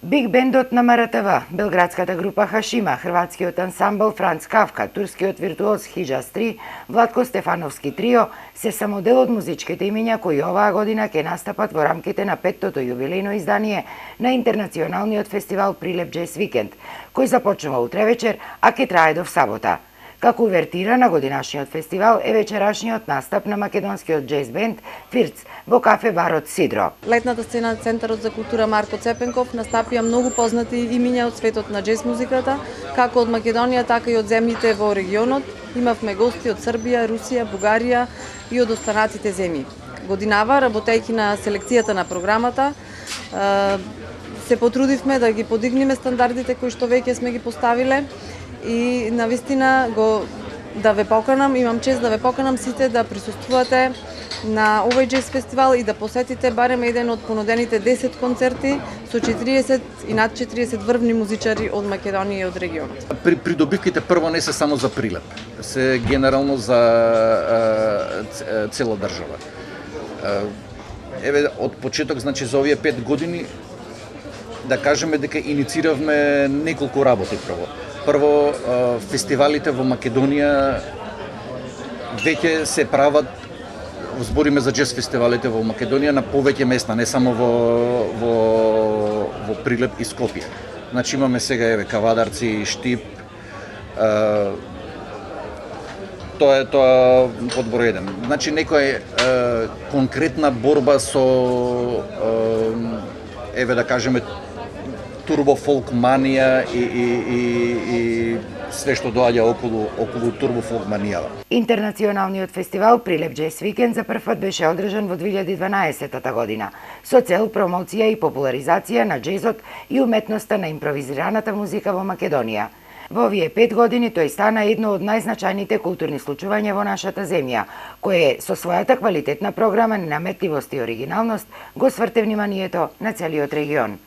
Биг бендот на МРТВ, белградската група Хашима, хрватскиот ансамбл Франц Кавка, турскиот виртуоз Хиджаз 3, Владко Стефановски трио се само дел од музичките имиња кои оваа година ќе настапат во рамките на 5-тото јубилејно издание на Интернационалниот фестивал Прилеп Джез Викенд, кој започнува утре вечер, а ќе трае до сабота. Како увертира на годинашниот фестивал е вечерашниот настап на македонскиот джез бенд Фирц во кафе барот Сидро. Летната сцена Центарот за култура Марко Цепенков настапија многу познати имиња од светот на джез музиката, како од Македонија, така и од земјите во регионот. Имавме гости од Србија, Русија, Бугарија и од останатите земји. Годинава, работејќи на селекцијата на програмата, се потрудивме да ги подигнеме стандардите кои што веќе сме ги поставиле и навистина да ве поканам, имам чест да ве поканам сите да присуствувате на овој джез фестивал и да посетите барем еден од понудените 10 концерти со 40 и над 40 врвни музичари од Македонија и од регионот. Придобивките прво не се само за Прилеп, се генерално за цела држава. Еве од почеток, значи за овие 5 години да кажеме дека иницииравме неколку работи прво. Прво, фестивалите во Македонија веќе се прават, збориме за джез фестивалите во Македонија на повеќе места, не само во Прилеп и Скопје. Значи имаме сега еве Кавадарци, Штип, тоа е под број 1. Значи некоја конкретна борба со еве да кажеме турбофолкманија и све што доаѓа околу турбофолкманијава. Интернационалниот фестивал Прилеп Джез Викенд за прв пат беше одржан во 2012 година со цел промоција и популаризација на джезот и уметноста на импровизираната музика во Македонија. Во овие 5 години тој стана едно од најзначајните културни случувања во нашата земја, кое со својата квалитетна програма, ненаметливост и оригиналност го сврте вниманието на целиот регион.